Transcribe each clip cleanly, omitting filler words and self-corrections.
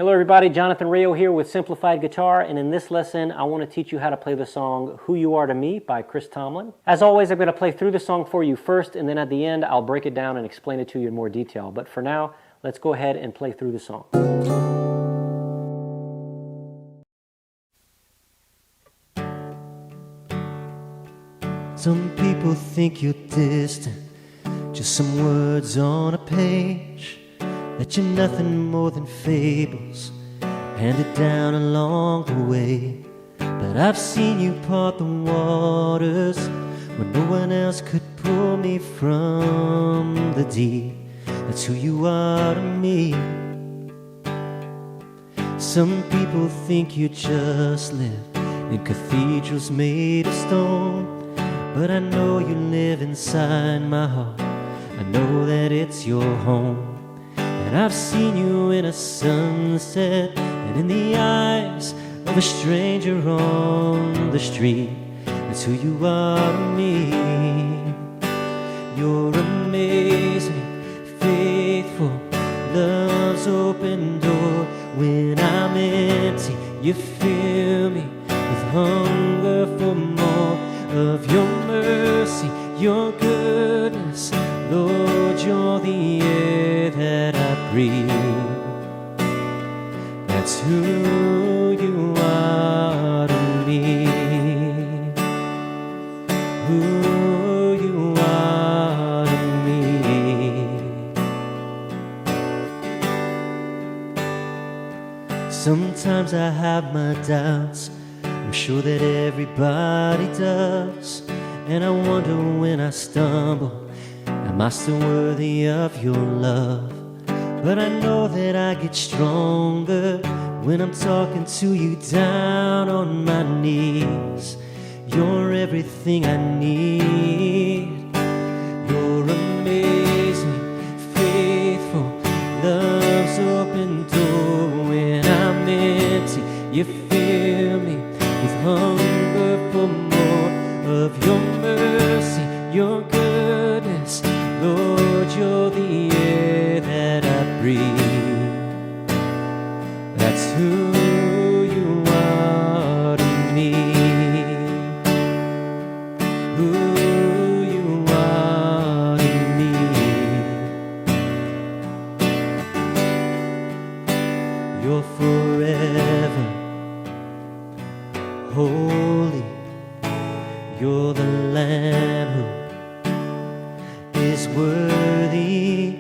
Hello everybody, Jonathan Rayo here with Simplified Guitar, and in this lesson I want to teach you how to play the song Who You Are to Me by Chris Tomlin. As always, I'm going to play through the song for you first, and then at the end I'll break it down and explain it to you in more detail. But for now, let's go ahead and play through the song. Some people think you're distant, just some words on a page, that you're nothing more than fables handed down along the way. But I've seen you part the waters when no one else could pull me from the deep. That's who you are to me. Some people think you just live in cathedrals made of stone, but I know you live inside my heart. I know that it's your home. And I've seen you in a sunset and in the eyes of a stranger on the street. That's who you are to me. You're amazing, faithful, love's open door. When I'm empty, you fill me with hunger for more of your mercy, your goodness. Lord, you're the air that I breathe. That's who you are to me. Who you are to me. Sometimes I have my doubts, I'm sure that everybody does, and I wonder when I stumble, am I still worthy of your love? But I know that I get stronger when I'm talking to you down on my knees. You're everything I need. You're amazing, faithful, love's open door. When I'm empty, you fill me with hunger for more of your mercy, your goodness. Lord, you're the air that I breathe. That's who you are to me. Who you are to me. You're forever holy. You're the Lamb who is worthy,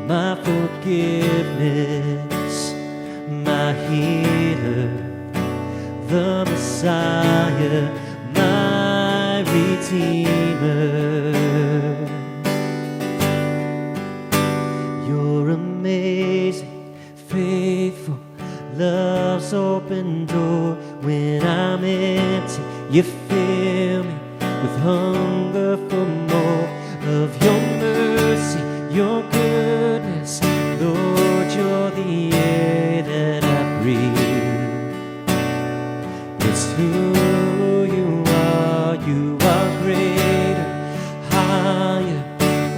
my forgiveness, my healer, the Messiah, my Redeemer. You're amazing, faithful, love's open door. When I'm empty, you fill me with hunger for more of your mercy, your goodness. Lord, you're the air that I breathe. It's who you are. You are greater, higher,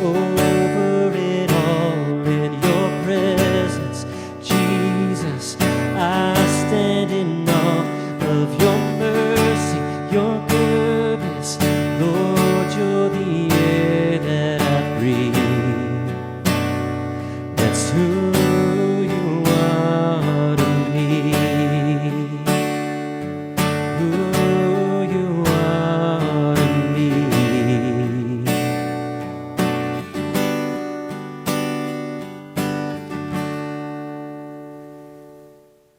over it all. In your presence, Jesus, I stand in awe of your mercy, your goodness. Lord, you're the air that I breathe. That's who you are to me. Who you are to me.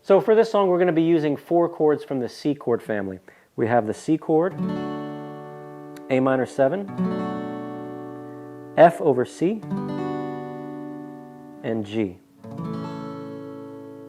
So for this song we're going to be using 4 chords from the C chord family. We have the C chord, A minor 7, F over C, and G.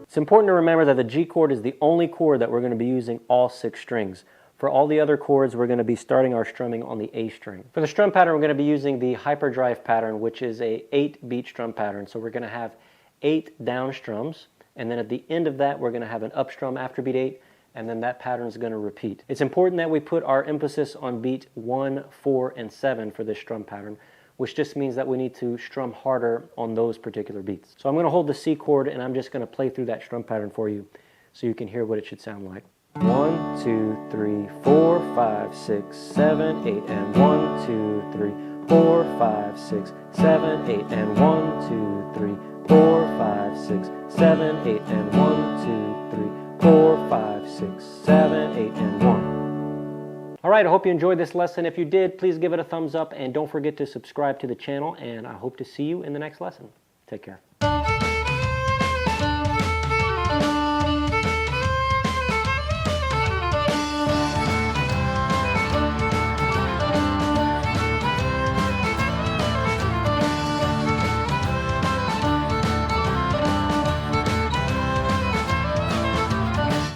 It's important to remember that the G chord is the only chord that we're going to be using all 6 strings. For all the other chords, we're going to be starting our strumming on the A string. For the strum pattern, we're going to be using the hyperdrive pattern, which is a 8-beat strum pattern. So we're going to have 8 down strums, and then at the end of that, we're going to have an up strum after beat 8, and then that pattern is going to repeat. It's important that we put our emphasis on beat 1, 4, and 7 for this strum pattern, which just means that we need to strum harder on those particular beats. So I'm going to hold the C chord and I'm just going to play through that strum pattern for you so you can hear what it should sound like. 1, 2, 3, 4, 5, 6, 7, 8, and 1, 2, 3, 4, 5, 6, 7, 8, and 1, 2, 3, 4, 5, 6, 7, 8, and 1, 2, 3, 4, 5, 6, 7, 8, and 1. All right, I hope you enjoyed this lesson. If you did, please give it a thumbs up and don't forget to subscribe to the channel, and I hope to see you in the next lesson. Take care.